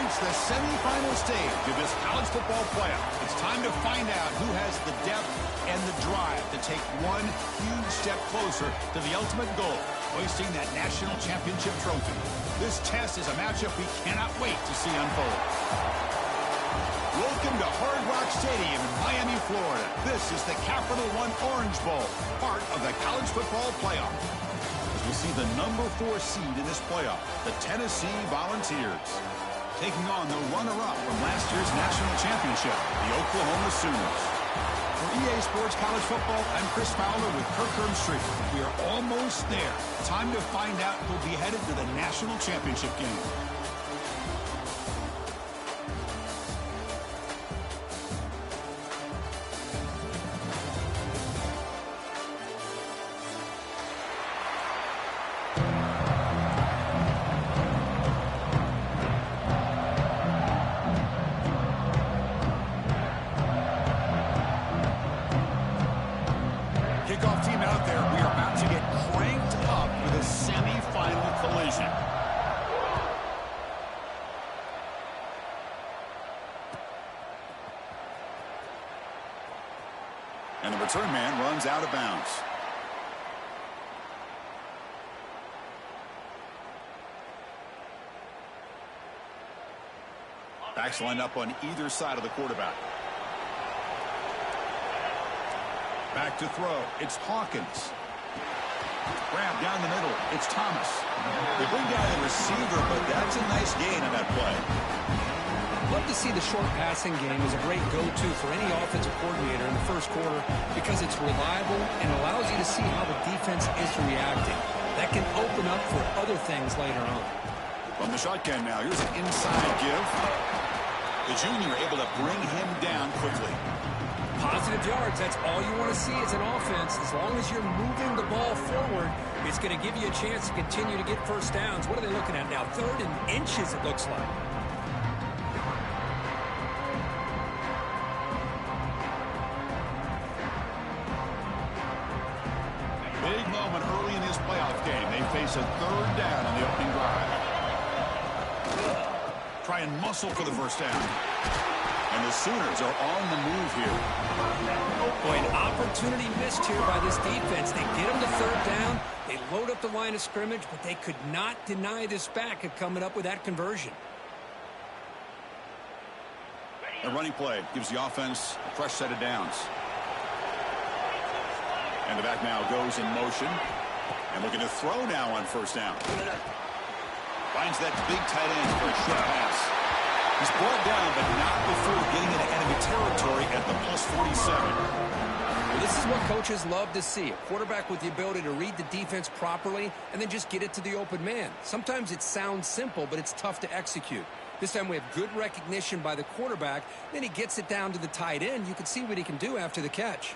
reached the semifinal stage of this college football playoff. It's time to find out who has the depth and the drive to take one huge step closer to the ultimate goal, hoisting that national championship trophy. This test is a matchup we cannot wait to see unfold. Welcome to Hard Rock Stadium in Miami, Florida. This is the Capital One Orange Bowl, part of the college football playoff. As we see the number 4 seed in this playoff, the Tennessee Volunteers, taking on the runner-up from last year's national championship, the Oklahoma Sooners. For EA Sports College Football, I'm Chris Fowler with Kirk Herbstreit. We are almost there. Time to find out who'll be headed to the national championship game. Kickoff team out there. We are about to get cranked up for the semifinal collision. And the return man runs out of bounds. Backs lined up on either side of the quarterback. Back to throw. It's Hawkins. Grab down the middle. It's Thomas. They bring down the receiver, but that's a nice gain on that play. Love to see the short passing game as a great go-to for any offensive coordinator in the first quarter because it's reliable and allows you to see how the defense is reacting. That can open up for other things later on. From the shotgun now, here's an inside give. The junior able to bring him down quickly. Positive yards, that's all you want to see as an offense. As long as you're moving the ball forward, it's going to give you a chance to continue to get first downs. What are they looking at now? 3rd and inches, it looks like. Big moment early in this playoff game. They face a 3rd down on the opening drive. Try and muscle for the first down. And the Sooners are on the move here. Boy, an opportunity missed here by this defense. They get them to 3rd down. They load up the line of scrimmage, but they could not deny this back of coming up with that conversion. A running play gives the offense a fresh set of downs. And the back now goes in motion. And looking to throw now on first down. Finds that big tight end for a short pass. He's brought down, but not before getting into enemy territory at the +47. Well, this is what coaches love to see. A quarterback with the ability to read the defense properly and then just get it to the open man. Sometimes it sounds simple, but it's tough to execute. This time we have good recognition by the quarterback. Then he gets it down to the tight end. You can see what he can do after the catch.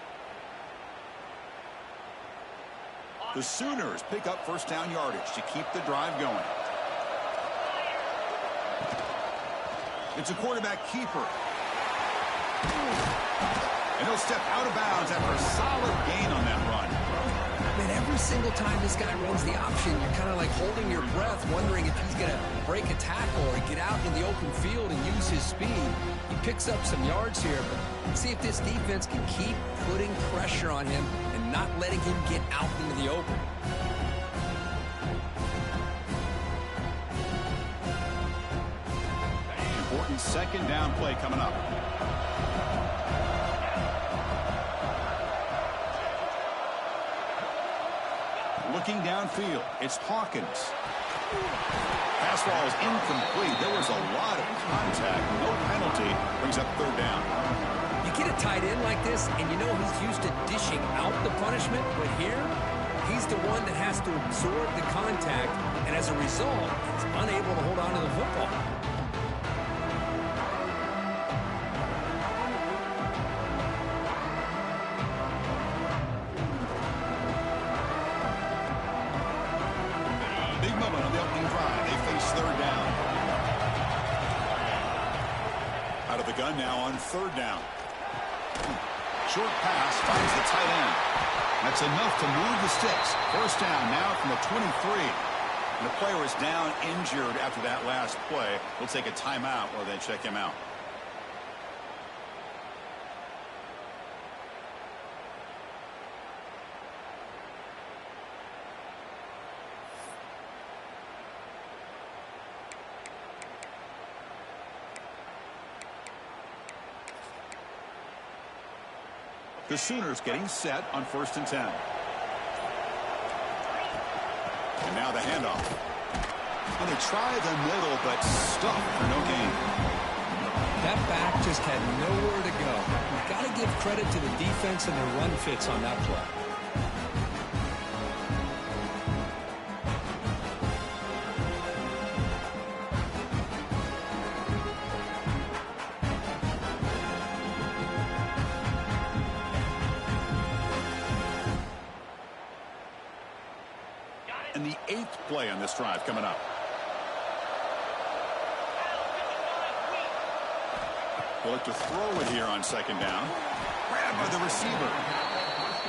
The Sooners pick up first down yardage to keep the drive going. It's a quarterback keeper. And he'll step out of bounds after a solid gain on that run. Man, every single time this guy runs the option, you're kind of like holding your breath, wondering if he's going to break a tackle or get out in the open field and use his speed. He picks up some yards here, but let's see if this defense can keep putting pressure on him and not letting him get out into the open. Important 2nd down play coming up. Looking downfield, it's Hawkins. Pass ball is incomplete. There was a lot of contact. No penalty. Brings up 3rd down. You get a tight end like this, and you know he's used to dishing out the punishment, but here, he's the one that has to absorb the contact, and as a result, he's unable to hold on to the football. Big moment on the opening drive. They face 3rd down. Out of the gun now on 3rd down. Short pass finds the tight end. That's enough to move the sticks. First down now from the 23. The player is down injured after that last play. We'll take a timeout while they check him out. The Sooners getting set on 1st and 10. And now the handoff. And they try the middle, but stuffed for no gain. That back just had nowhere to go. We've got to give credit to the defense and their run fits on that play. And the 8th play on this drive coming up. They'll look to throw it here on 2nd down. Grabbed by the receiver.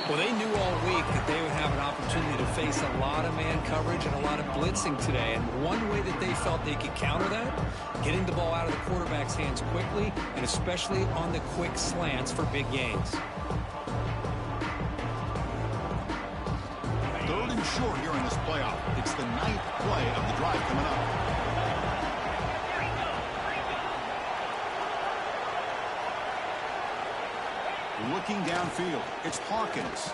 Well, they knew all week that they would have an opportunity to face a lot of man coverage and a lot of blitzing today. And one way that they felt they could counter that, getting the ball out of the quarterback's hands quickly, and especially on the quick slants for big gains. 3rd and short here in this playoff. It's the 9th play of the drive coming up. Looking downfield, it's Hawkins.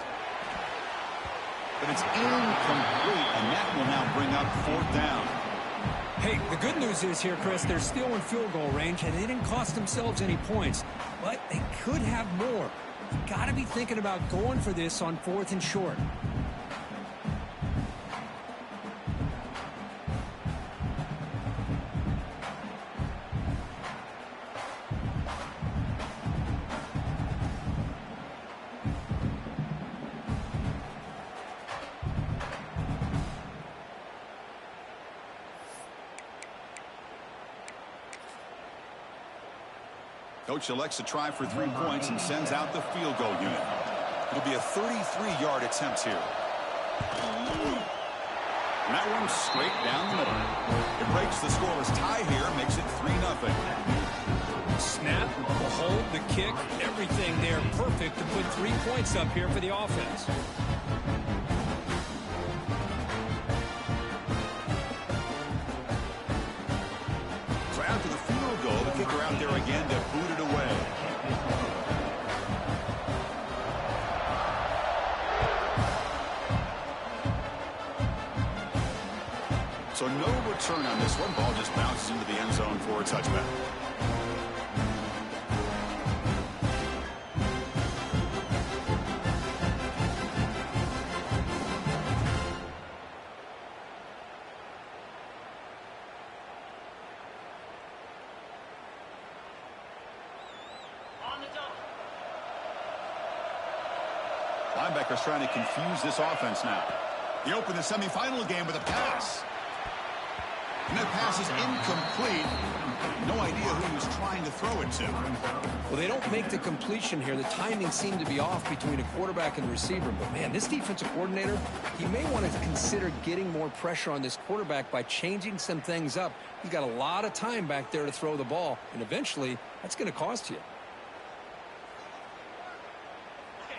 But it's incomplete, and that will now bring up 4th down. Hey, the good news is here, Chris, they're still in field goal range, and they didn't cost themselves any points. But they could have more. You've got to be thinking about going for this on 4th and short. Coach elects to try for 3 points and sends out the field goal unit. It'll be a 33-yard attempt here. And that one's straight down the middle. It breaks the scoreless tie here, makes it 3-0. Snap, the hold, the kick, everything there perfect to put 3 points up here for the offense. So after the field goal, the kicker out there again to boot it away. So no return on this one. Ball just bounces into the end zone for a touchback. Linebackers trying to confuse this offense now. He opened the semifinal game with a pass. And that pass is incomplete. No idea who he was trying to throw it to. Well, they don't make the completion here. The timing seemed to be off between a quarterback and the receiver. But, man, this defensive coordinator, he may want to consider getting more pressure on this quarterback by changing some things up. He's got a lot of time back there to throw the ball. And eventually, that's going to cost you.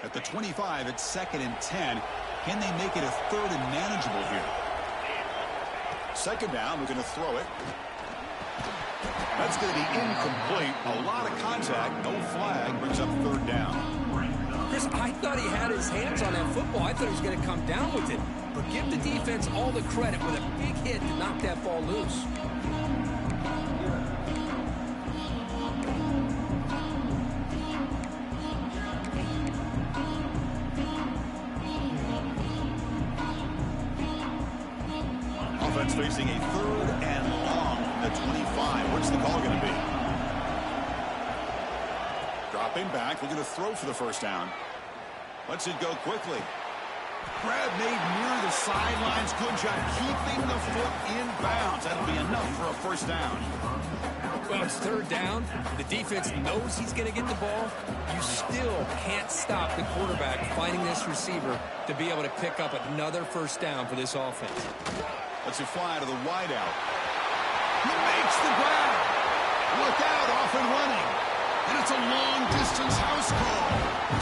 At the 25, it's 2nd and 10. Can they make it a 3rd and manageable here? 2nd down, we're going to throw it. That's going to be incomplete. A lot of contact, no flag, brings up 3rd down. Chris, I thought he had his hands on that football. I thought he was going to come down with it. But give the defense all the credit with a big hit to knock that ball loose. Offense facing a 3rd and long from the 25. What's the call going to be? Dropping back, looking to throw for the 1st down. Lets it go quickly. Grab made near the sidelines. Good job keeping the foot in bounds. That'll be enough for a 1st down. Well, it's 3rd down. The defense knows he's going to get the ball. You still can't stop the quarterback finding this receiver to be able to pick up another 1st down for this offense. Lets it fly to the wideout. He makes the grab. Look out, off and running. And it's a long-distance house call.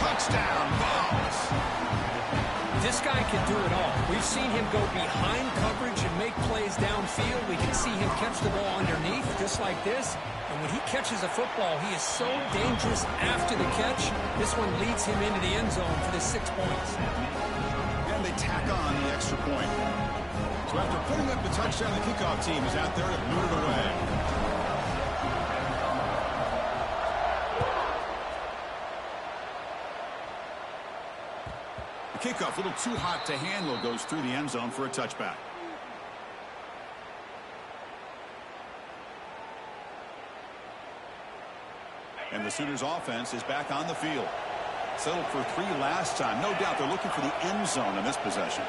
Touchdown, Vols. This guy can do it all. We've seen him go behind coverage and make plays downfield. We can see him catch the ball underneath, just like this. And when he catches a football, he is so dangerous after the catch. This one leads him into the end zone for the 6 points. And they tack on the extra point. So after putting up the touchdown, the kickoff team is out there to boot it away. Kickoff, a little too hot to handle, goes through the end zone for a touchback. And the Sooners offense is back on the field. Settled for 3 last time. No doubt they're looking for the end zone in this possession.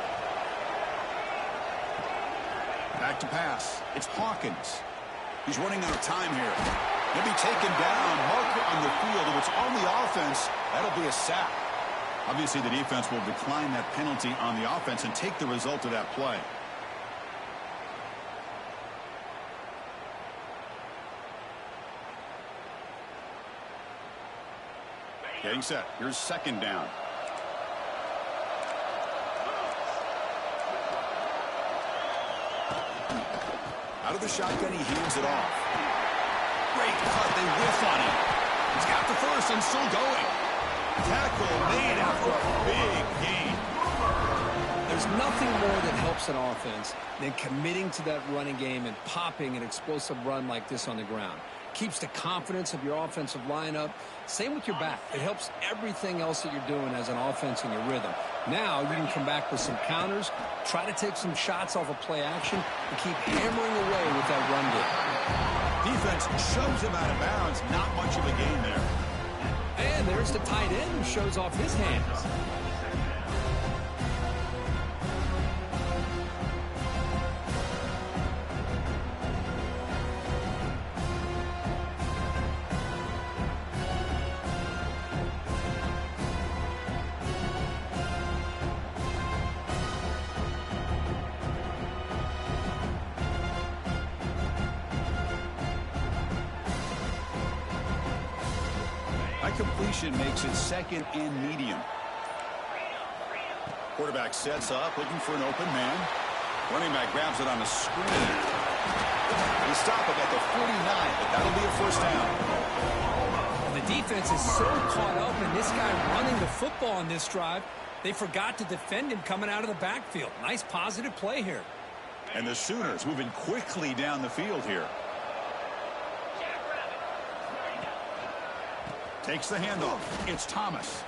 Back to pass. It's Hawkins. He's running out of time here. He'll be taken down. Marker on the field. If it's on the offense, that'll be a sack. Obviously, the defense will decline that penalty on the offense and take the result of that play. Getting set. Here's second down. Out of the shotgun, he hands it off. Great cut. They whiff on him. He's got the first and still going. Tackle made after a big gain. There's nothing more that helps an offense than committing to that running game and popping an explosive run like this on the ground. Keeps the confidence of your offensive lineup. Same with your back. It helps everything else that you're doing as an offense in your rhythm. Now you can come back with some counters, try to take some shots off of play action, and keep hammering away with that run game. Defense shoves him out of bounds. Not much of a gain there. And there's the tight end who shows off his hands. Completion makes it second and medium. Quarterback sets up, looking for an open man. Running back grabs it on the screen. They stop it at the 49, but that'll be a first down. And the defense is so caught up in this guy running the football on this drive, they forgot to defend him coming out of the backfield. Nice positive play here. And the Sooners moving quickly down the field here. Takes the handoff. It's Thomas.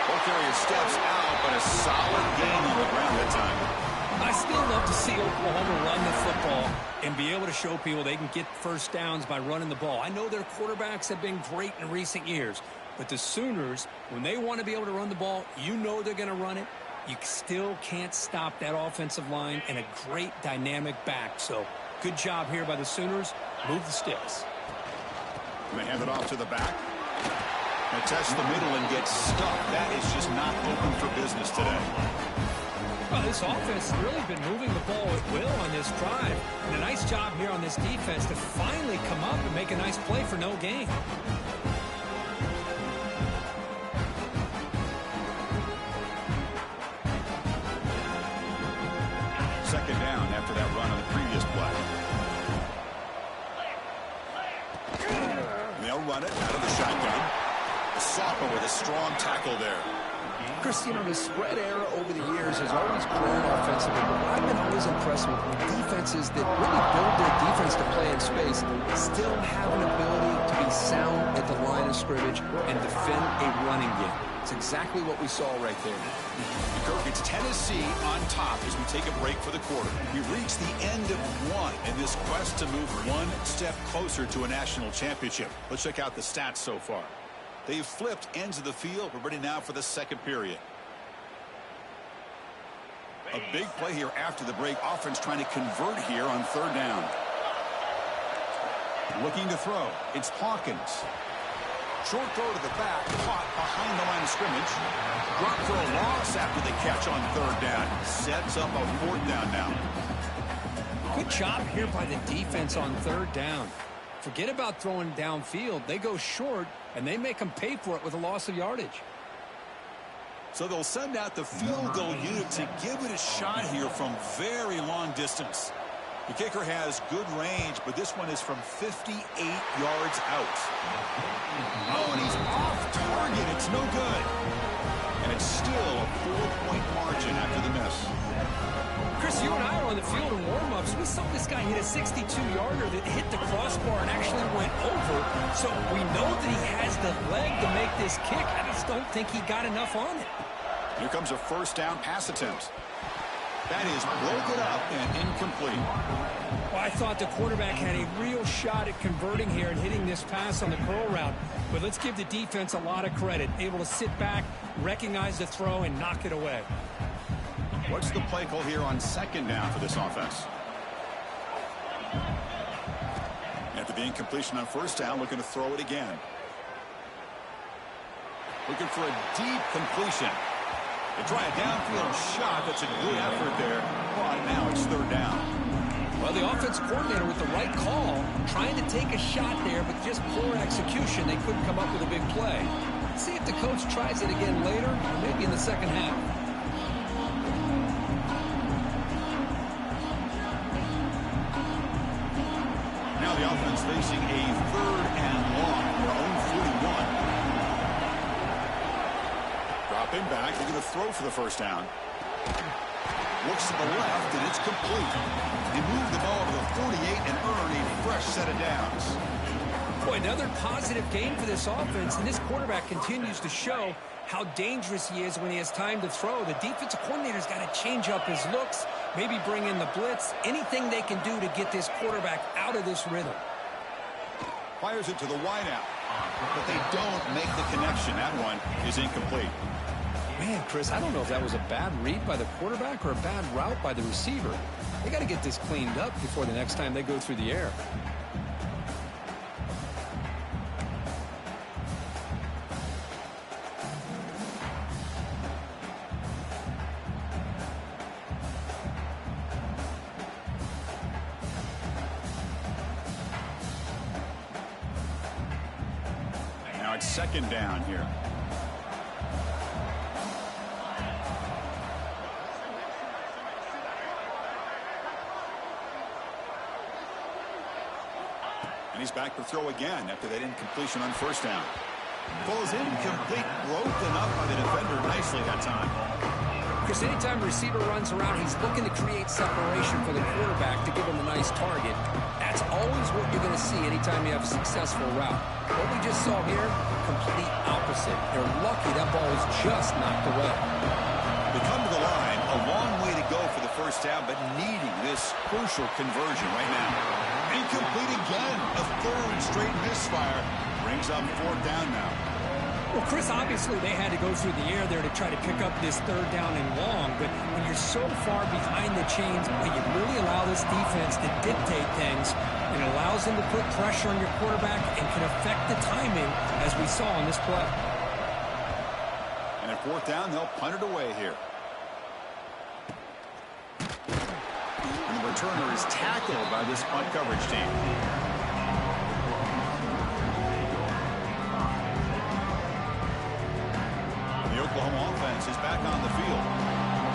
Both areas steps out, but a solid gain on the ground that time. I still love to see Oklahoma run the football and be able to show people they can get first downs by running the ball. I know their quarterbacks have been great in recent years, but the Sooners, when they want to be able to run the ball, you know they're going to run it. You still can't stop that offensive line and a great dynamic back. So good job here by the Sooners. Move the sticks. And they hand it off to the back. They test the middle and get stuck. That is just not open for business today. Well, this offense has really been moving the ball at will on this drive. And a nice job here on this defense to finally come up and make a nice play for no gain. Second down after that run on the previous play. They'll run it out of the shotgun. Sapa with a strong tackle there. Chris, you know, the spread era over the years has always grown offensively, but what I've been always impressed with defenses that really build their defense to play in space still have an ability to be sound at the line of scrimmage and defend a running game. It's exactly what we saw right there. Kirk, it's Tennessee on top as we take a break for the quarter. We've reached the end of one in this quest to move one step closer to a national championship. Let's check out the stats so far. They've flipped ends of the field. We're ready now for the second period. A big play here after the break. Offense trying to convert here on third down. Looking to throw. It's Hawkins. Short throw to the back, caught behind the line of scrimmage. Drop for a loss after the catch on third down. Sets up a fourth down now. Good job here by the defense on third down. Forget about throwing downfield. They go short, and they make them pay for it with a loss of yardage. So they'll send out the field goal unit to give it a shot here from very long distance. The kicker has good range, but this one is from 58 yards out. Oh, and he's off target. It's no good. And it's still a 4-point margin after the miss. Chris, you and I are on the field in warm-ups. We saw this guy hit a 62-yarder that hit the crossbar and actually went over. So we know that he has the leg to make this kick. I just don't think he got enough on it. Here comes a first down pass attempt. That is broken up and incomplete. Well, I thought the quarterback had a real shot at converting here and hitting this pass on the curl route. But let's give the defense a lot of credit. Able to sit back, recognize the throw, and knock it away. What's the play call here on second down for this offense? After the incompletion on first down, looking to throw it again. Looking for a deep completion. They try a downfield shot. That's a good effort there. But now it's third down. Well, the offense coordinator with the right call, trying to take a shot there, but just poor execution. They couldn't come up with a big play. Let's see if the coach tries it again later, or maybe in the second half. Now the offense facing a third and long. Their own 41. Dropping back, they're going to throw for the first down. Looks to the left, and it's complete. They move the ball to the 48 and earn a fresh set of downs. Boy, another positive game for this offense, and this quarterback continues to show how dangerous he is when he has time to throw. The defensive coordinator's got to change up his looks, maybe bring in the blitz, anything they can do to get this quarterback out of this rhythm. Fires it to the wideout, but they don't make the connection. That one is incomplete. Man, Chris, I don't know if that was a bad read by the quarterback or a bad route by the receiver. They got to get this cleaned up before the next time they go through the air. Now it's second down here. He's back to throw again after that incompletion on first down. Falls incomplete, broken up by the defender nicely that time. Chris, anytime a receiver runs around, he's looking to create separation for the quarterback to give him a nice target. That's always what you're going to see anytime you have a successful route. What we just saw here, complete opposite. They're lucky that ball was just knocked away. They come to the line, a long way to go for the first down, but needing this crucial conversion right now. Incomplete again. A third straight misfire brings up fourth down now. Well, Chris, obviously they had to go through the air there to try to pick up this third down and long, but when you're so far behind the chains, you really allow this defense to dictate things. It allows them to put pressure on your quarterback and can affect the timing, as we saw on this play. And at fourth down, they'll punt it away here. Returner is tackled by this punt coverage team. The Oklahoma offense is back on the field.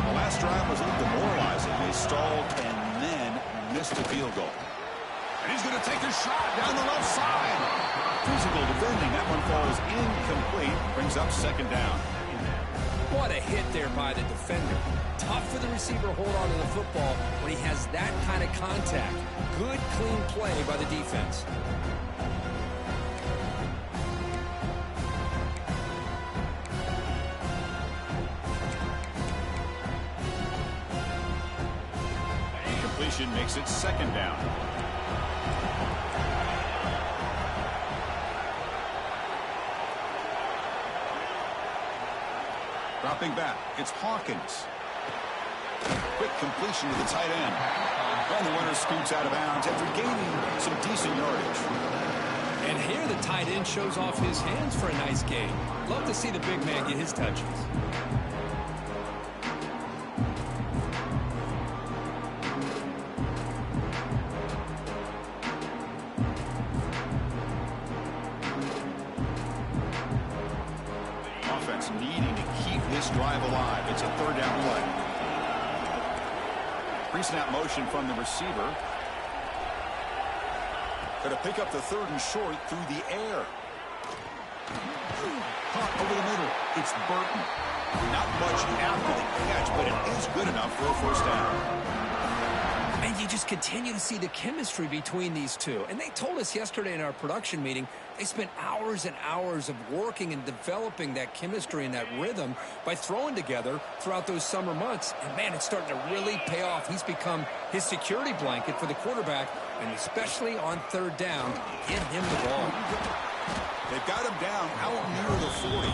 The last drive was a little demoralizing. They stalled and then missed a field goal. And he's going to take a shot down the left side. Physical defending. That one falls incomplete. Brings up second down. What a hit there by the defender. Tough for the receiver to hold on to the football when he has that kind of contact. Good, clean play by the defense. Incompletion makes it second down. Dropping back, it's Hawkins. Quick completion to the tight end. And the runner scoots out of bounds after gaining some decent yardage. And here the tight end shows off his hands for a nice gain. Love to see the big man get his touches. Offense needing to keep this drive alive. It's a third down play. Pre-snap motion from the receiver. Going to pick up the third and short through the air. Caught over the middle. It's Burton. Not much after the catch, but it is good enough for a first down. And you just continue to see the chemistry between these two. And they told us yesterday in our production meeting, they spent hours and hours of working and developing that chemistry and that rhythm by throwing together throughout those summer months. And, man, it's starting to really pay off. He's become his security blanket for the quarterback, and especially on third down, get him the ball. They've got him down out near the 40.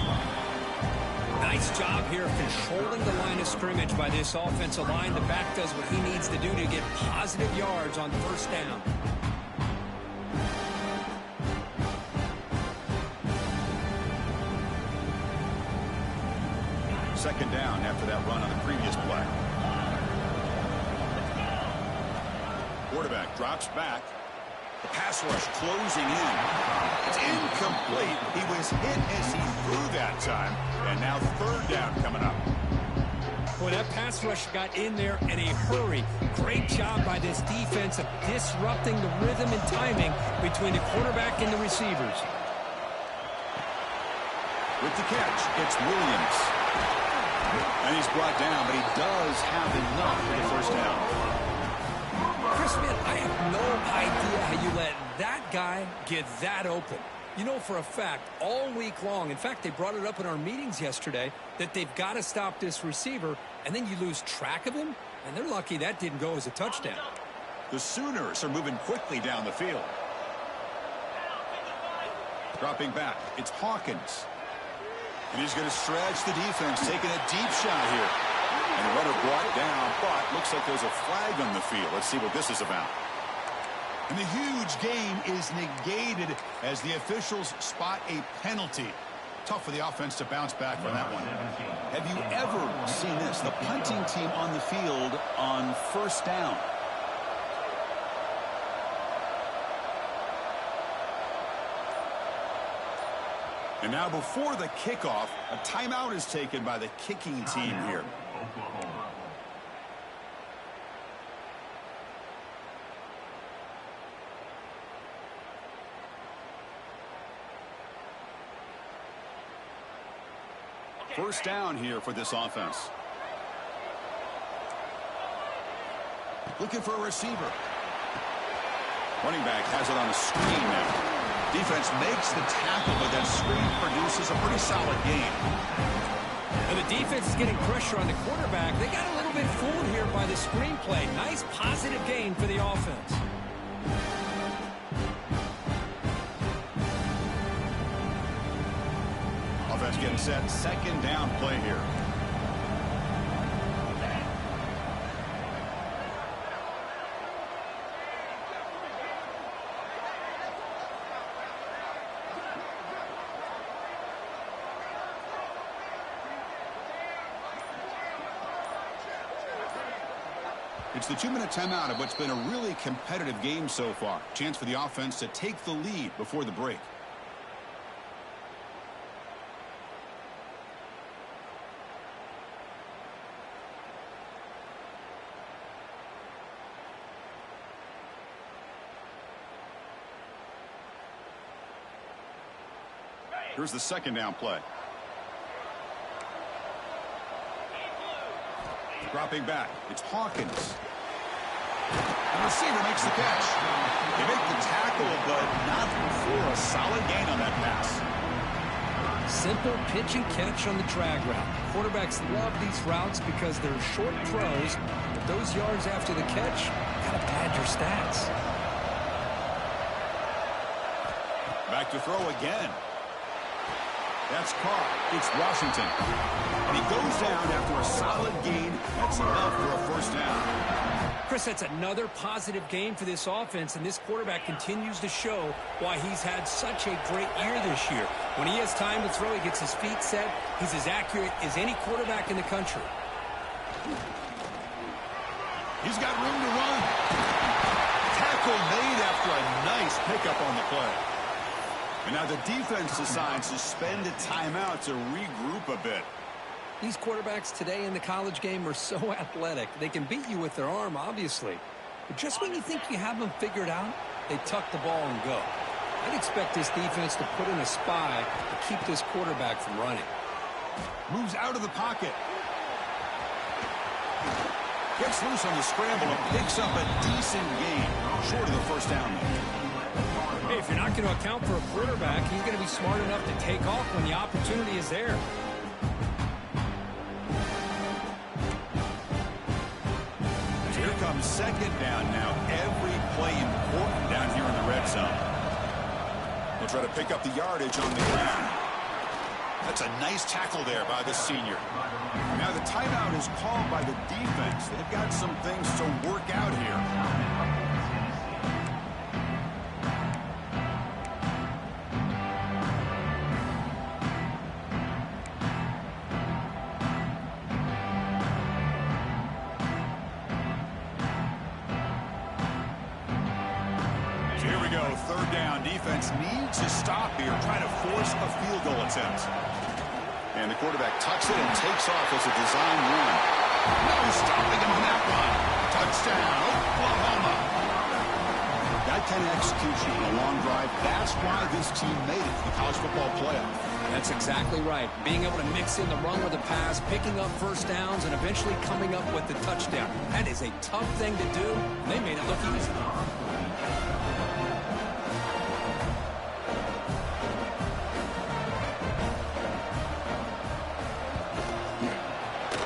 Nice job here controlling the line of scrimmage by this offensive line. The back does what he needs to do to get positive yards on first down. Second down after that run on the previous play. Quarterback drops back. The pass rush closing in. It's incomplete. He was hit as he threw that time. And now third down coming up. Boy, that pass rush got in there in a hurry. Great job by this defense of disrupting the rhythm and timing between the quarterback and the receivers. With the catch, it's Williams. And he's brought down, but he does have enough for the first down. Chris, man, I have no idea how you let that guy get that open. You know for a fact, all week long, in fact, they brought it up in our meetings yesterday, that they've got to stop this receiver, and then you lose track of him, and they're lucky that didn't go as a touchdown. The Sooners are moving quickly down the field. Dropping back, it's Hawkins. And he's going to stretch the defense, taking a deep shot here. And the runner brought down, but looks like there's a flag on the field. Let's see what this is about. And the huge gain is negated as the officials spot a penalty. Tough for the offense to bounce back from that one. Have you ever seen this? The punting team on the field on first down. And now before the kickoff, a timeout is taken by the kicking team here. First down here for this offense. Looking for a receiver. Running back has it on a screen now. Defense makes the tackle, but that screen produces a pretty solid gain. And the defense is getting pressure on the quarterback. They got a little bit fooled here by the screen play. Nice positive gain for the offense. Offense getting set. Second down play here. It's the 2-minute timeout of what's been a really competitive game so far. Chance for the offense to take the lead before the break. Here's the second down play. Dropping back, it's Hawkins. The receiver makes the catch. They make the tackle, but not for a solid gain on that pass. Simple pitch and catch on the drag route. Quarterbacks love these routes because they're short throws, but those yards after the catch gotta pad your stats. Back to throw again. That's caught. It's Washington. And he goes down after a solid gain. That's enough for a first down. Chris, that's another positive game for this offense, and this quarterback continues to show why he's had such a great year this year. When he has time to throw, he gets his feet set. He's as accurate as any quarterback in the country. He's got room to run. Tackle made after a nice pickup on the play. And now the defense decides to spend a timeout to regroup a bit. These quarterbacks today in the college game are so athletic. They can beat you with their arm, obviously. But just when you think you have them figured out, they tuck the ball and go. I'd expect this defense to put in a spy to keep this quarterback from running. Moves out of the pocket. Gets loose on the scramble and picks up a decent gain. Short of the first down, though. Hey, if you're not going to account for a quarterback, he's going to be smart enough to take off when the opportunity is there. Here comes second down now. Every play important down here in the red zone. They'll try to pick up the yardage on the ground. That's a nice tackle there by the senior. Now the timeout is called by the defense. They've got some things to work out here. Third down. Defense needs to stop here, trying to force a field goal attempt. And the quarterback tucks it and takes off as a design run. No stopping him on that one. Touchdown, Oklahoma. That kind of execution on a long drive, that's why this team made it to the college football playoff. That's exactly right. Being able to mix in the run with the pass, picking up first downs, and eventually coming up with the touchdown. That is a tough thing to do, and they made it look easy.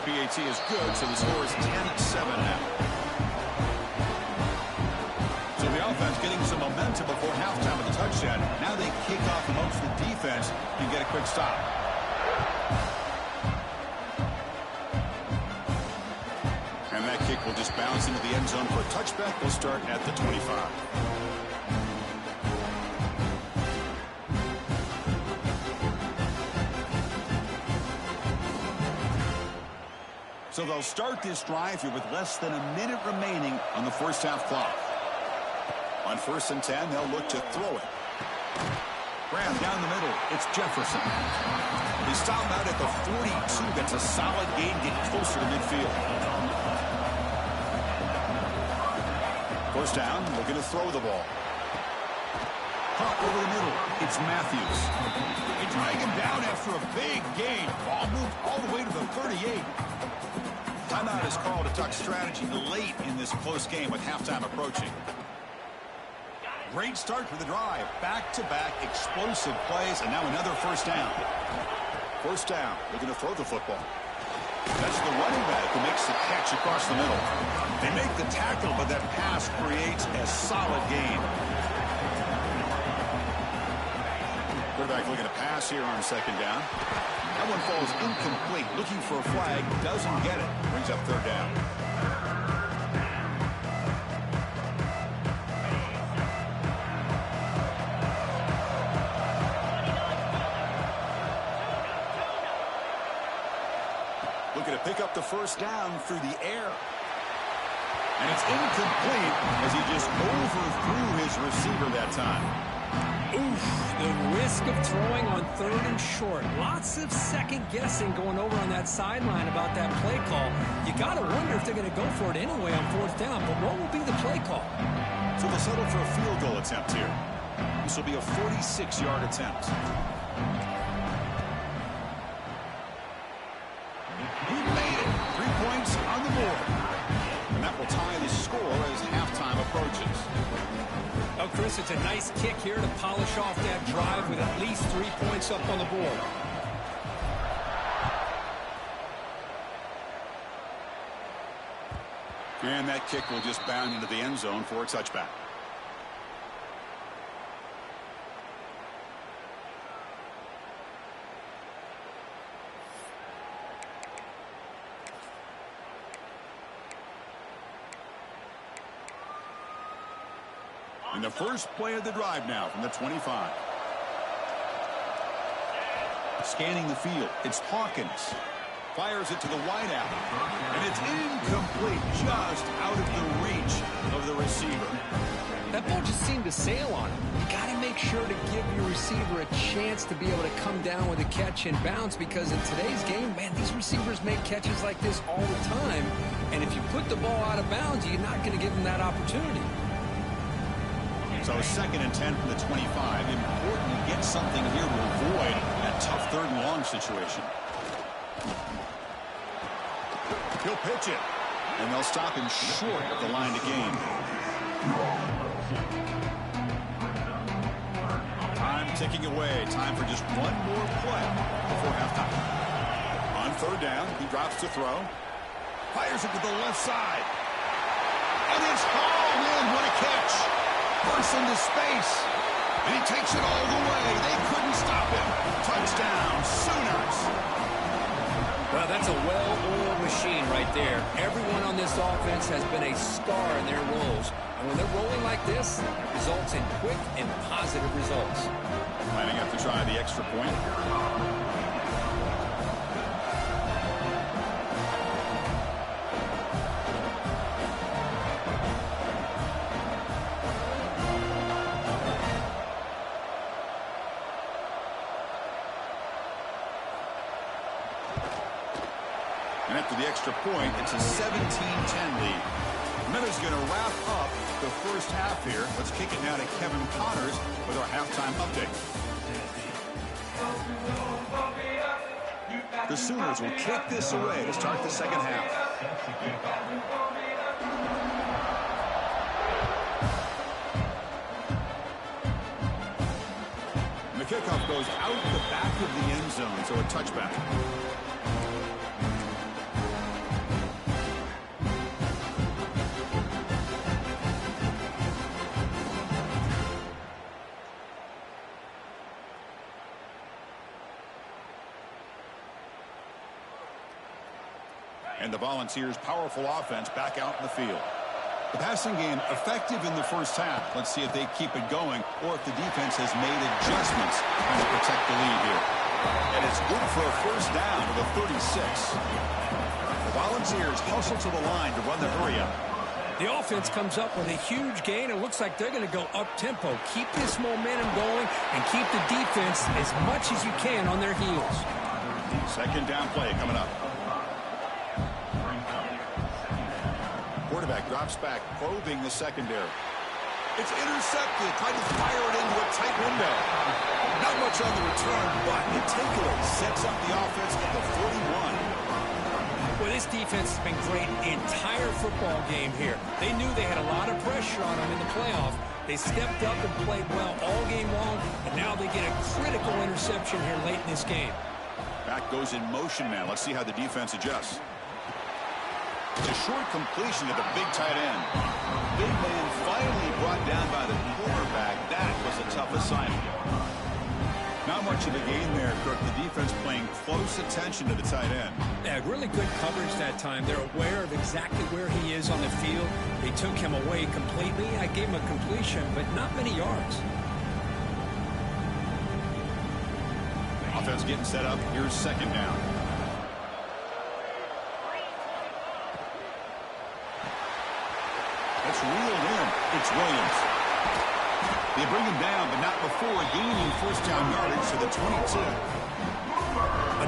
PAT is good, so the score is 10-7 now. So the offense getting some momentum before halftime of the touchdown. Now they kick off amongst the defense and get a quick stop. And that kick will just bounce into the end zone for a touchback. They'll start at the 25. So they'll start this drive here with less than a minute remaining on the first half clock. On 1st and 10, they'll look to throw it. Graham down the middle. It's Jefferson. They stop out at the 42. That's a solid gain, getting closer to midfield. First down, looking to throw the ball. Caught over the middle. It's Matthews. They drag him down after a big gain. Ball moved all the way to the 38. Timeout is called to tuck strategy late in this close game with halftime approaching. Great start for the drive. Back-to-back explosive plays, and now another first down. First down, looking to throw the football. That's the running back who makes the catch across the middle. They make the tackle, but that pass creates a solid gain. Quarterback looking to pass here on second down. That one falls incomplete. Looking for a flag. Doesn't get it. Brings up third down. Looking to pick up the first down through the air. And it's incomplete as he just overthrew his receiver that time. Oof, the risk of throwing on 3rd and short. Lots of second guessing going over on that sideline about that play call. You got to wonder if they're going to go for it anyway on 4th down, but what will be the play call? So they'll settle for a field goal attempt here. This will be a 46-yard attempt. He made it. 3 points on the board. And that will tie the score as halftime approaches. Oh, Chris, it's a nice kick here to polish off that drive with at least 3 points up on the board. And that kick will just bound into the end zone for a touchback. And the first play of the drive now from the 25. Scanning the field, it's Hawkins. Fires it to the wideout. And it's incomplete, just out of the reach of the receiver. That ball just seemed to sail on him. You got to make sure to give your receiver a chance to be able to come down with a catch and bounce, because in today's game, man, these receivers make catches like this all the time. And if you put the ball out of bounds, you're not going to give them that opportunity. So 2nd and 10 from the 25. Important to get something here to avoid that tough 3rd and long situation. He'll pitch it, and they'll stop him short of the line to gain. Time ticking away. Time for just one more play before halftime. On 3rd down, he drops to throw. Fires it to the left side. And it's hauled in. What a catch. Bursts into space. And he takes it all the way. They couldn't stop him. Touchdown, Sooners. Well, that's a well-oiled machine right there. Everyone on this offense has been a star in their roles. And when they're rolling like this, it results in quick and positive results. Planning up to try the extra point. And after the extra point, it's a 17-10 lead. Minutes going to wrap up the first half here. Let's kick it now to Kevin Connors with our halftime update. The Sooners will kick this away to start the second half. And the kickoff goes out the back of the end zone, so a touchback. And the Volunteers' powerful offense back out in the field. The passing game effective in the first half. Let's see if they keep it going or if the defense has made adjustments trying to protect the lead here. And it's good for a first down to the 36. The Volunteers hustle to the line to run the hurry up. The offense comes up with a huge gain. It looks like they're going to go up-tempo. Keep this momentum going and keep the defense as much as you can on their heels. Second down play coming up. Quarterback drops back, probing the secondary. It's intercepted. Trying to fire it into a tight window. Not much on the return, but the takeaway sets up the offense at the 41. Well, this defense has been great the entire football game here. They knew they had a lot of pressure on them in the playoff. They stepped up and played well all game long, and now they get a critical interception here late in this game. Back goes in motion now. Let's see how the defense adjusts. It's a short completion to the big tight end. Big man finally brought down by the quarterback. That was a tough assignment. Not much of a gain there, Kirk. The defense paying close attention to the tight end. Yeah, really good coverage that time. They're aware of exactly where he is on the field. They took him away completely. I gave him a completion, but not many yards. Offense getting set up. Here's second down. It's reeled in. It's Williams. They bring him down, but not before gaining first down yardage to the 22.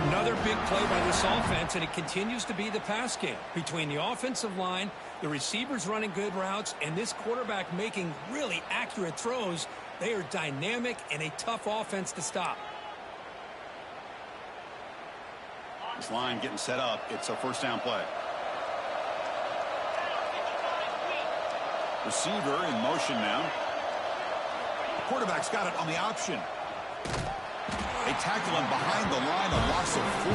Another big play by this offense, and it continues to be the pass game. Between the offensive line, the receivers running good routes, and this quarterback making really accurate throws, they are dynamic and a tough offense to stop. This line getting set up. It's a first down play. Receiver in motion now. Quarterback's got it on the option. They tackle him behind the line, a loss of 4.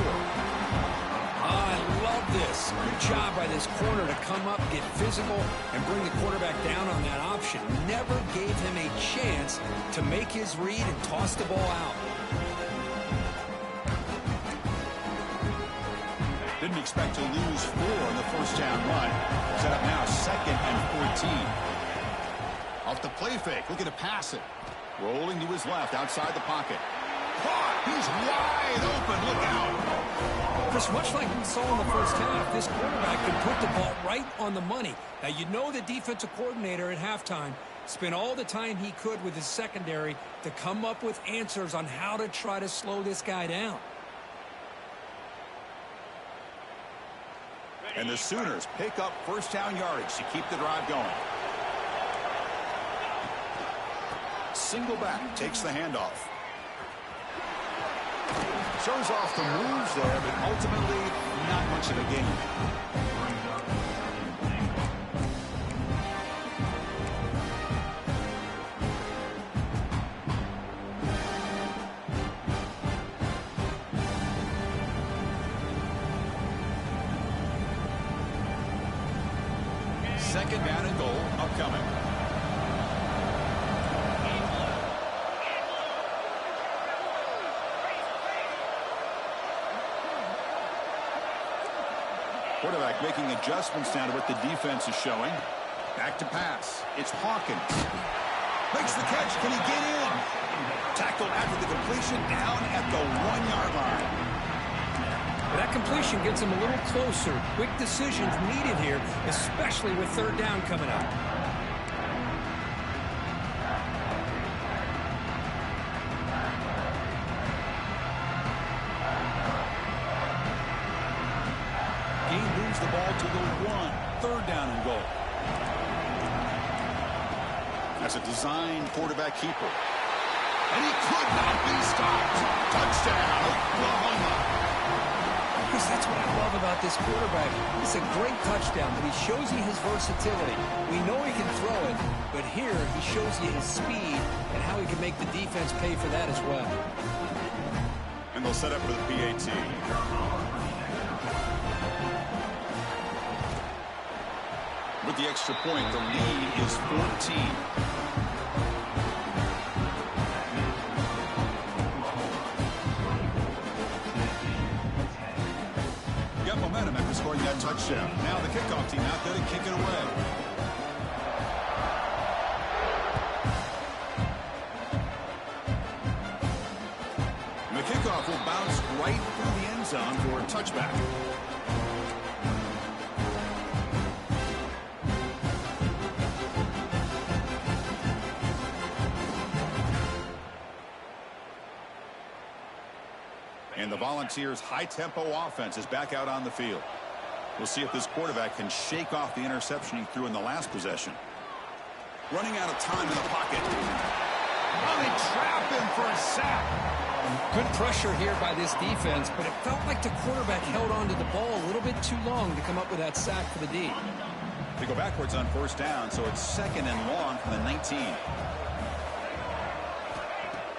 I love this. Good job by this corner to come up, get physical, and bring the quarterback down on that option. Never gave him a chance to make his read and toss the ball out. Didn't expect to lose 4 on the first down run. Set up now 2nd and 14. Off the play fake, looking to pass it. Rolling to his left, outside the pocket. Caught! He's wide open, look out! Chris, much like we saw in the first half, this quarterback can put the ball right on the money. Now, you know the defensive coordinator at halftime spent all the time he could with his secondary to come up with answers on how to try to slow this guy down. And the Sooners pick up first down yardage to keep the drive going. Single back takes the handoff. Shows off the moves there, but ultimately not much of a gain. Second down and goal upcoming. Quarterback making adjustments now to what the defense is showing. Back to pass. It's Hawkins. Makes the catch. Can he get in? Tackled after the completion down at the 1-yard line. That completion gets him a little closer. Quick decisions needed here, especially with third down coming up. He moves the ball to the 1. Third down and goal. That's a design quarterback keeper. And he could not be stopped. Touchdown, Oklahoma. Because that's what I love about this quarterback. It's a great touchdown, but he shows you his versatility. We know he can throw it, but here he shows you his speed and how he can make the defense pay for that as well. And they'll set up for the PAT. With the extra point, the lead is 14. Momentum after scoring that touchdown. Now the kickoff team out there to kick it away. And the kickoff will bounce right through the end zone for a touchback. And the Volunteers' high-tempo offense is back out on the field. We'll see if this quarterback can shake off the interception he threw in the last possession. Running out of time in the pocket. Oh, they trap him for a sack. Good pressure here by this defense, but it felt like the quarterback held onto the ball a little bit too long to come up with that sack for the D. They go backwards on first down, so it's second and long from the 19.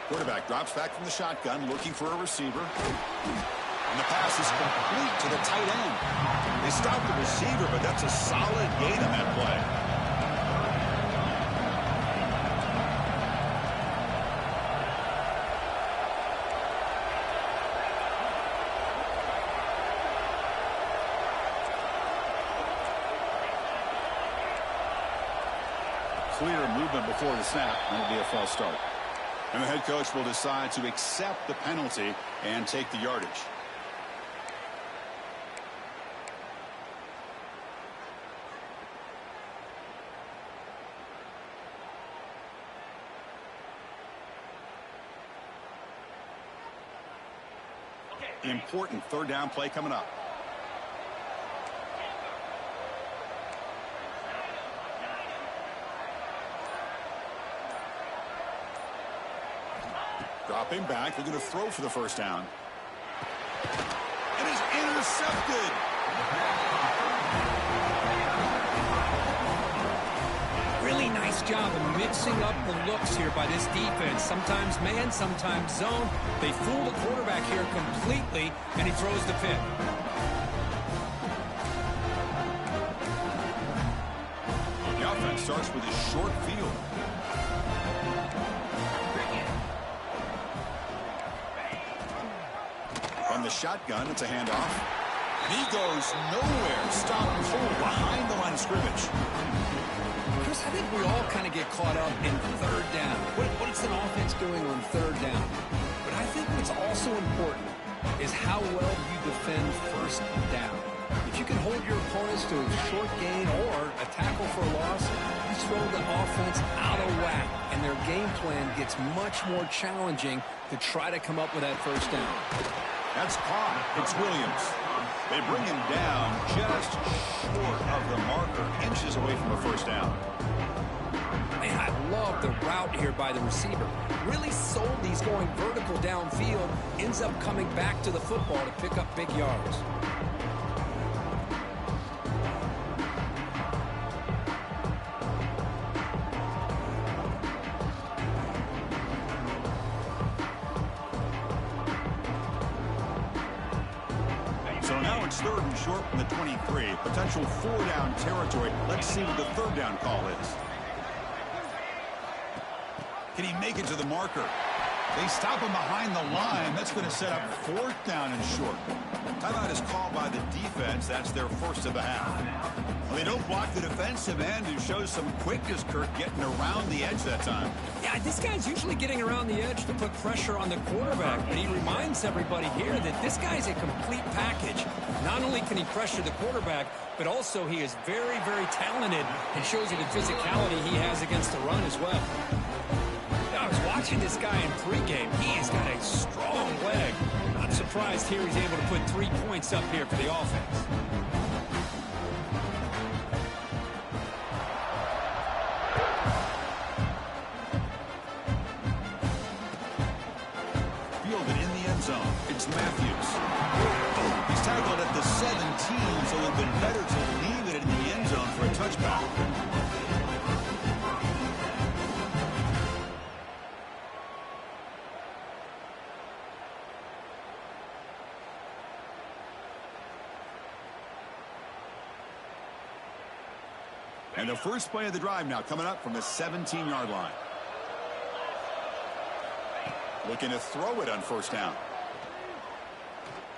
Quarterback drops back from the shotgun, looking for a receiver. And the pass is complete to the tight end. They stop the receiver, but that's a solid gain on that play. Clear movement before the snap, and it'll be a false start. And the head coach will decide to accept the penalty and take the yardage. Important third down play coming up. Dropping back, looking to throw for the first down. It is intercepted. Really nice job of mixing up the looks here by this defense. Sometimes man, sometimes zone. They fool the quarterback here completely, and he throws the pick. The offense starts with a short field. From the shotgun, it's a handoff. And he goes nowhere. Stop pull behind the line of scrimmage. Chris, how think we all kind of get caught up in third down. What's an offense doing on third down? But I think what's also important is how well you defend first down. If you can hold your opponents to a short gain or a tackle for a loss, you throw the offense out of whack, and their game plan gets much more challenging to try to come up with that first down. That's caught. It's Williams. They bring him down just short of the marker, inches away from a first down. Man, I love the route here by the receiver. Really sold these going vertical downfield, ends up coming back to the football to pick up big yards. So now it's third and short from the 23. Potential four-down territory. Let's see what the third down call is. Can he make it to the marker? They stop him behind the line. That's going to set up fourth down and short. Timeout is called by the defense. That's their first of the half. Well, they don't block the defensive end, who shows some quickness, Kirk, getting around the edge that time. Yeah, this guy's usually getting around the edge to put pressure on the quarterback, but he reminds everybody here that this guy's a complete package. Not only can he pressure the quarterback, but also he is very, very talented and shows you the physicality he has against the run as well. I was watching this guy in pregame. He has got a strong leg. Not surprised here he's able to put 3 points up here for the offense. Fielded in the end zone. It's Matthews. He's tackled at the 17, so it would have been better to leave it in the end zone for a touchback. And the first play of the drive now coming up from the 17-yard line. Looking to throw it on first down.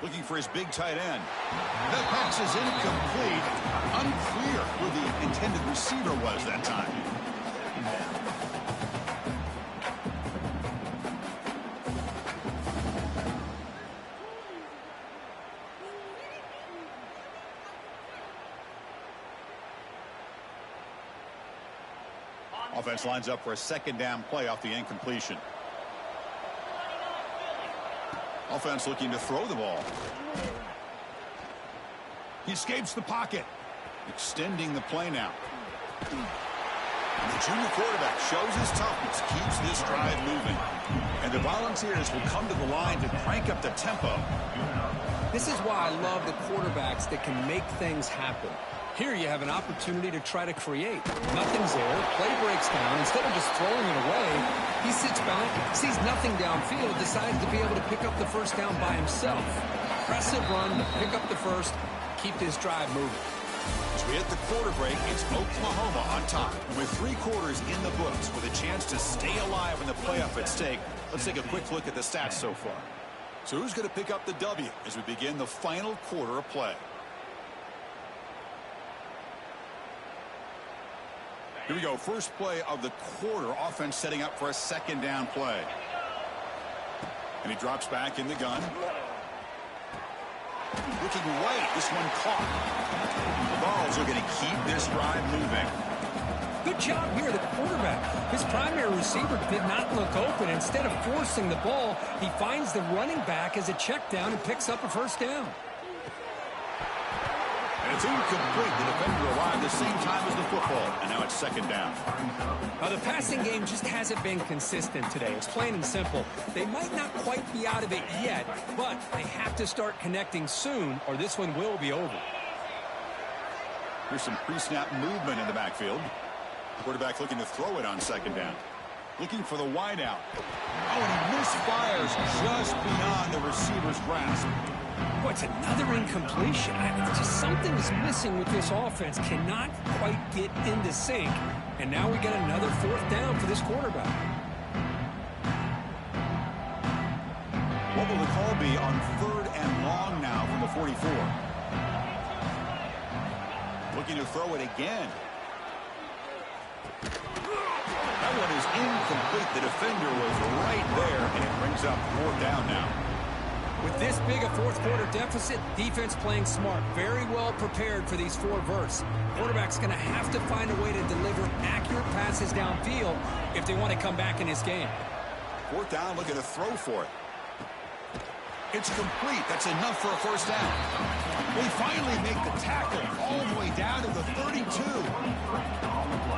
Looking for his big tight end. That pass is incomplete. Unclear who the intended receiver was that time. Offense lines up for a second down play off the incompletion. Offense looking to throw the ball. He escapes the pocket. Extending the play now. And the junior quarterback shows his toughness, keeps this drive moving. And the Volunteers will come to the line to crank up the tempo. This is why I love the quarterbacks that can make things happen. Here you have an opportunity to try to create. Nothing's there. Play breaks down. Instead of just throwing it away, he sits back, sees nothing downfield, decides to be able to pick up the first down by himself. Impressive run to pick up the first, keep this drive moving. As we hit the quarter break, it's Oklahoma on top. With 3 quarters in the books, with a chance to stay alive in the playoff at stake, let's take a quick look at the stats so far. So who's going to pick up the W as we begin the final quarter of play? Here we go. First play of the quarter. Offense setting up for a second down play. And he drops back in the gun. Looking right. This one caught. The Vols are going to keep this drive moving. Good job here, the quarterback. His primary receiver did not look open. Instead of forcing the ball, he finds the running back as a check down and picks up a first down. And it's incomplete. The defender arrived the same time as the football. And now it's second down. Now, the passing game just hasn't been consistent today. It's plain and simple. They might not quite be out of it yet, but they have to start connecting soon or this one will be over. Here's some pre-snap movement in the backfield. Quarterback looking to throw it on second down. Looking for the wideout. Oh, and he misfires just beyond the receiver's grasp. Boy, it's another incompletion. Just something's missing with this offense. Cannot quite get into sync. And now we get another fourth down for this quarterback. What will the call be on third and long now from the 44? Looking to throw it again. one is incomplete. The defender was right there, and it brings up fourth down now. With this big a fourth quarter deficit, defense playing smart, very well prepared for these four verts. Quarterback's going to have to find a way to deliver accurate passes downfield if they want to come back in this game. Fourth down, looking to throw for it. It's complete. That's enough for a first down. They finally make the tackle all the way down to the 32.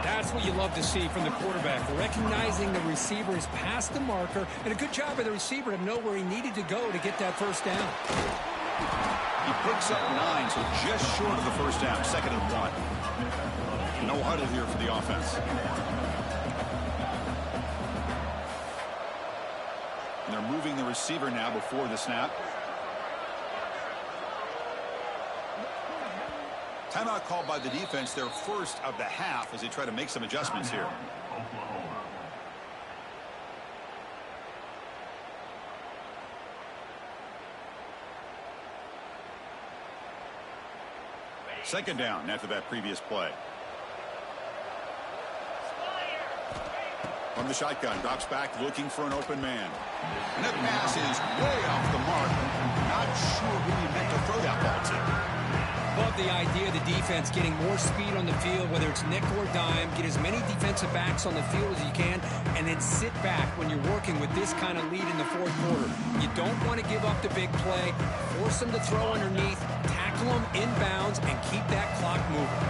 That's what you love to see from the quarterback, recognizing the receiver is past the marker, and a good job by the receiver to know where he needed to go to get that first down. He picks up 9, so just short of the first down, 2nd and 1. No huddle here for the offense. And they're moving the receiver now before the snap. Timeout called by the defense, their first of the half, as they try to make some adjustments here. Second down after that previous play. From the shotgun, drops back looking for an open man. And that pass is way off the mark. Not sure who he meant to throw that ball to. Love the idea of the defense getting more speed on the field, whether it's nickel or dime. Get as many defensive backs on the field as you can, and then sit back when you're working with this kind of lead in the fourth quarter. You don't want to give up the big play. Force them to throw underneath, tackle them inbounds, and keep that clock moving.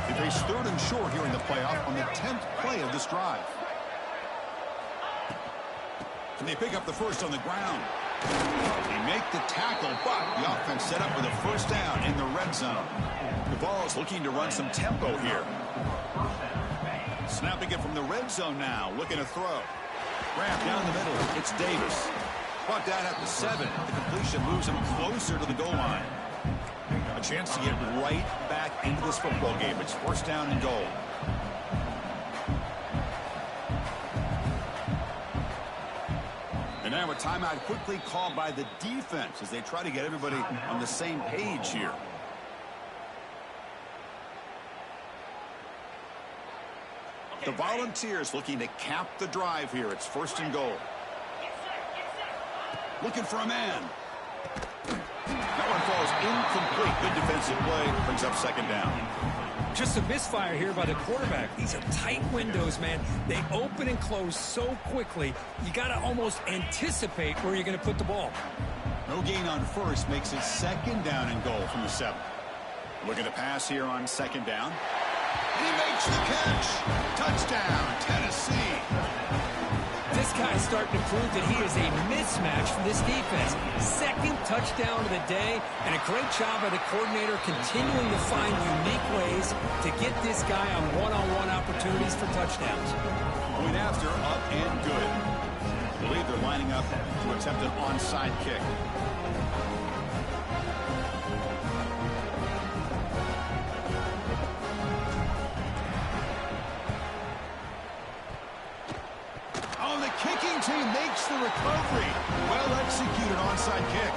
They face 3rd and short here in the playoff on the 10th play of this drive. And they pick up the first on the ground. They make the tackle, but the offense set up with a first down in the red zone. The Vols looking to run some tempo here. Snapping it from the red zone now, looking to throw. Grab down the middle, it's Davis. Brought down at the 7. The completion moves him closer to the goal line. A chance to get right back into this football game. It's first down and goal. And now a timeout quickly called by the defense as they try to get everybody on the same page here. The Volunteers looking to cap the drive here. It's 1st and goal. Looking for a man. That one falls incomplete. Good defensive play. Brings up 2nd down. Just a misfire here by the quarterback. These are tight windows, man. They open and close so quickly, you got to almost anticipate where you're going to put the ball. No gain on first, makes it 2nd down and goal from the 7. Looking to pass here on 2nd down. And he makes the catch. Touchdown, Tennessee. This guy's starting to prove that he is a mismatch for this defense. 2nd touchdown of the day, and a great job by the coordinator continuing to find unique ways to get this guy on one-on-one opportunities for touchdowns. Going after, up and good. I believe they're lining up to attempt an onside kick. Team makes the recovery. Well executed onside kick.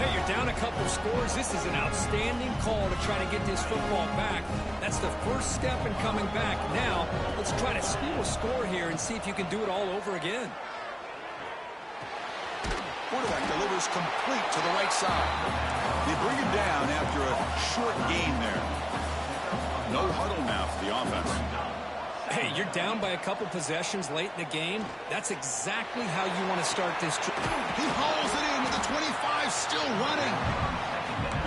Hey, you're down a couple scores. This is an outstanding call to try to get this football back. That's the first step in coming back. Now, let's try to steal a score here and see if you can do it all over again. Quarterback delivers complete to the right side. They bring him down after a short gain there. No huddle now for the offense. Hey, you're down by a couple possessions late in the game. That's exactly how you want to start this. He hauls it in with the 25, still running.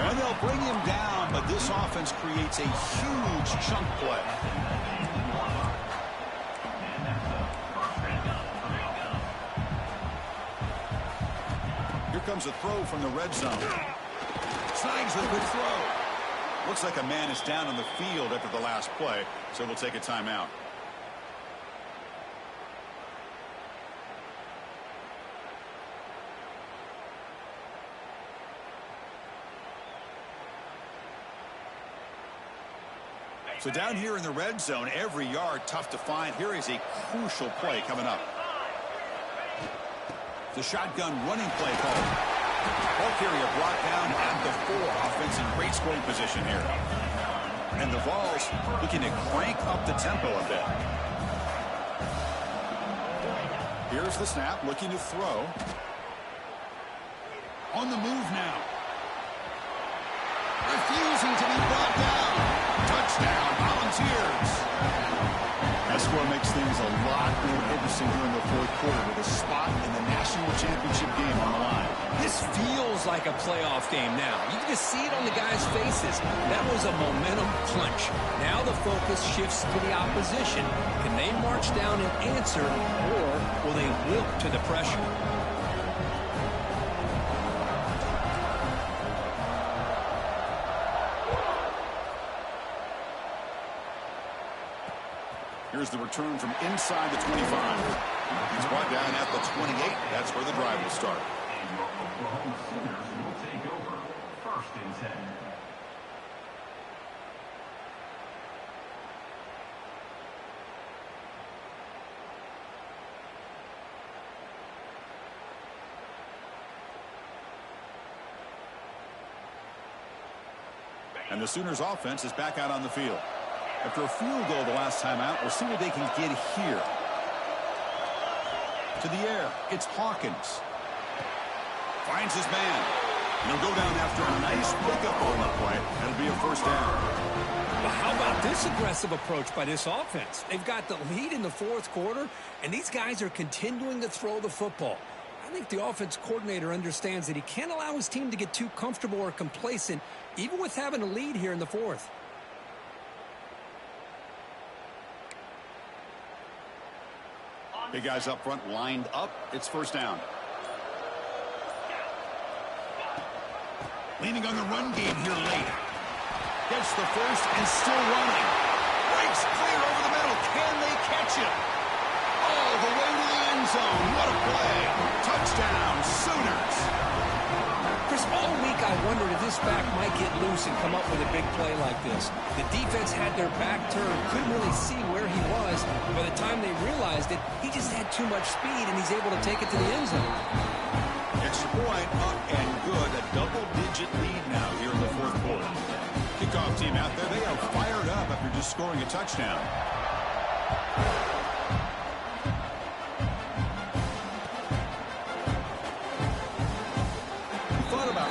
And they'll bring him down, but this offense creates a huge chunk play. Here comes a throw from the red zone. Snags the good throw. Looks like a man is down on the field after the last play, so we'll take a timeout. So down here in the red zone, every yard tough to find. Here is a crucial play coming up. The shotgun running play called. Ball carrier brought down at the 4. Offense in great scoring position here. And the Vols looking to crank up the tempo a bit. Here's the snap, looking to throw. On the move now. Refusing to be brought down. Touchdown, Volunteers. That score makes things a lot more interesting here in the fourth quarter with a spot in the national championship game on the line. This feels like a playoff game now. You can just see it on the guys' faces. That was a momentum punch. Now the focus shifts to the opposition. Can they march down and answer, or will they wilt to the pressure? Here's the return from inside the 25. He's brought down at the 28. That's where the drive will start. Oklahoma Sooners will take over 1st and 10. And the Sooners offense is back out on the field. After a field goal the last time out, we'll see what they can get here. To the air, it's Hawkins. Finds his man. He'll go down after a nice pickup on the play. That'll be a first down. Well, how about this aggressive approach by this offense? They've got the lead in the fourth quarter, and these guys are continuing to throw the football. I think the offense coordinator understands that he can't allow his team to get too comfortable or complacent, even with having a lead here in the fourth. Big guys up front lined up. It's first down. Leaning on the run game here late. Gets the first and still running. Breaks clear over the middle. Can they catch him? All the way to the end zone. What a play. Touchdown, Sooners. Chris, all week I wondered if this back might get loose and come up with a big play like this. The defense had their back turned, couldn't really see where he was. By the time they realized it, he just had too much speed, and he's able to take it to the end zone. Extra point up and good. A double-digit lead now here in the fourth quarter. Kickoff team out there. They are fired up after just scoring a touchdown.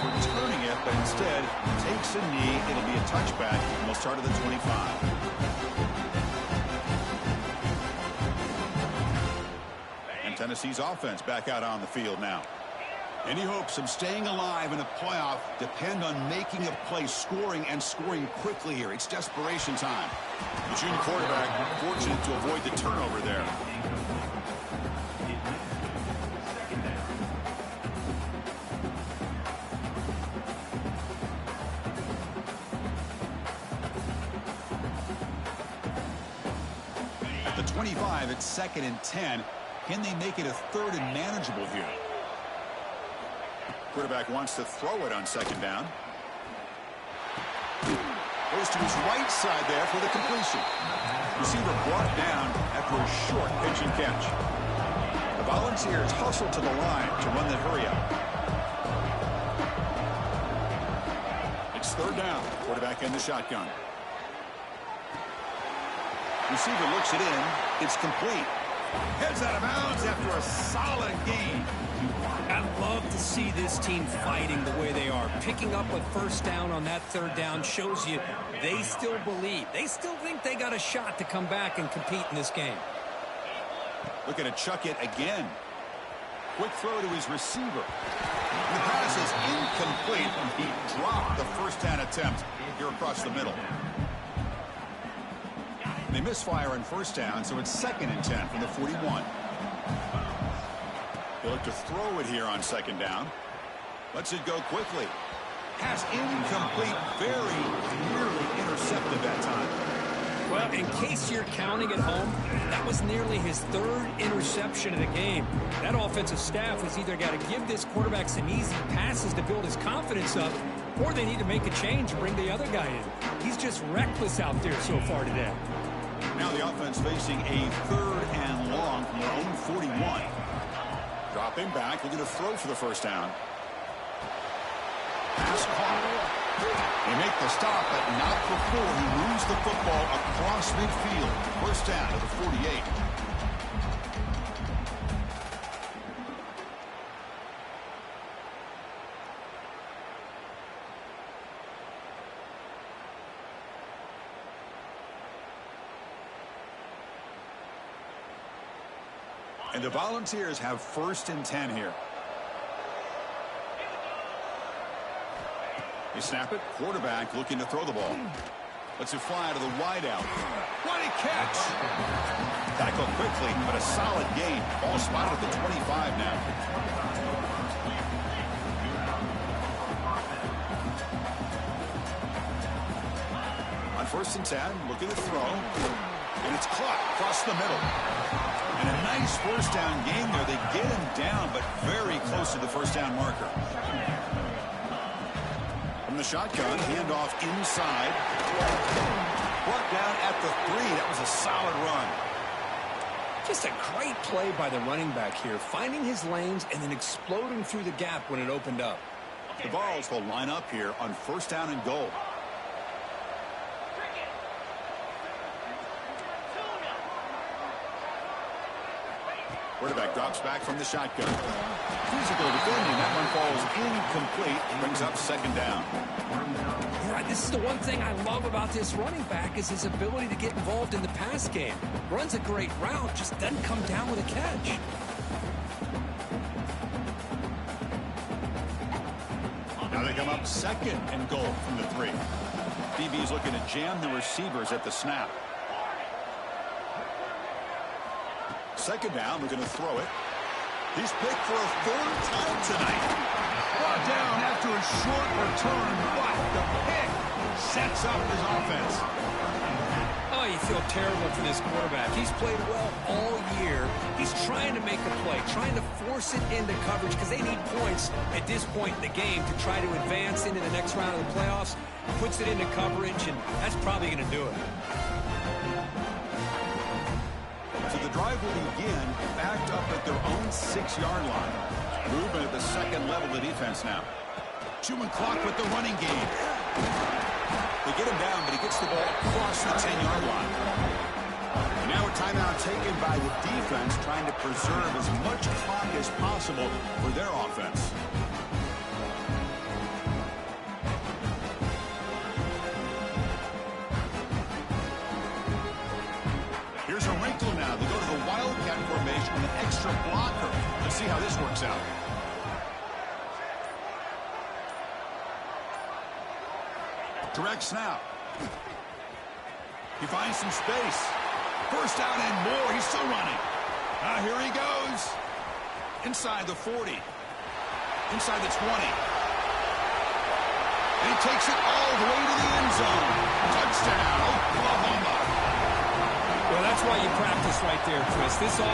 Returning it, but instead takes a knee. It'll be a touchback, and we'll start at the 25. And Tennessee's offense back out on the field now. Any hopes of staying alive in a playoff depend on making a play, scoring, and scoring quickly here. It's desperation time. The junior quarterback fortunate to avoid the turnover there. At the 25, it's 2nd and 10. Can they make it a 3rd and manageable here? Quarterback wants to throw it on 2nd down. Goes to his right side there for the completion. Receiver brought down after a short pitch and catch. The Volunteers hustle to the line to run the hurry up. It's 3rd down. Quarterback in the shotgun. Receiver looks it in. It's complete. Heads out of bounds after a solid gain. I love to see this team fighting the way they are. Picking up a first down on that 3rd down shows you they still believe. They still think they got a shot to come back and compete in this game. Looking to chuck it again. Quick throw to his receiver. The pass is incomplete. He dropped the first down attempt here across the middle. They misfire on first down, so it's 2nd and 10 from the 41. They look to throw it here on 2nd down. Lets it go quickly. Pass incomplete, very nearly intercepted that time. Well, in case you're counting at home, that was nearly his 3rd interception of the game. That offensive staff has either got to give this quarterback some easy passes to build his confidence up, or they need to make a change and bring the other guy in. He's just reckless out there so far today. Now the offense facing a 3rd and long from their own 41. Dropping back, looking to throw for the first down. Pass caught. They make the stop, but not before he moves the football across midfield. First down to the 48. And the Volunteers have 1st and 10 here. You snap it. Quarterback looking to throw the ball. Lets it fly to the wideout. What a catch! Tackle quickly, but a solid gain. Ball spotted at the 25 now. On 1st and 10, looking to throw. And it's caught across the middle. And a nice 1st down gain there. They get him down, but very close to the 1st down marker. From the shotgun, handoff inside. Brought down at the 3. That was a solid run. Just a great play by the running back here, finding his lanes and then exploding through the gap when it opened up. The Vols will line up here on 1st down and goal. Quarterback drops back from the shotgun. Physical defending. That one falls incomplete. Brings up 2nd down. Yeah, this is the one thing I love about this running back is his ability to get involved in the pass game. Runs a great route, just doesn't come down with a catch. Now they come up 2nd and goal from the 3. DB's looking to jam the receivers at the snap. 2nd down, we're going to throw it. He's picked for a 3rd time tonight. Brought down after a short return, but the pick sets up his offense. Oh, you feel terrible for this quarterback. He's played well all year. He's trying to make a play, trying to force it into coverage because they need points at this point in the game to try to advance into the next round of the playoffs. Puts it into coverage, and that's probably going to do it. So the drive will begin backed up at their own 6-yard line. Movement at the 2nd level of the defense now. Chewing clock with the running game. They get him down, but he gets the ball across the 10-yard line. And now a timeout taken by the defense, trying to preserve as much clock as possible for their offense. Here's a wrinkle now. They go to the Wildcat formation with an extra blocker. Let's see how this works out. Direct snap. He finds some space. 1st down and more. He's still running. Here he goes. Inside the 40. Inside the 20. And he takes it all the way to the end zone. Touchdown, Oklahoma. Well, that's why you practice right there, Chris. This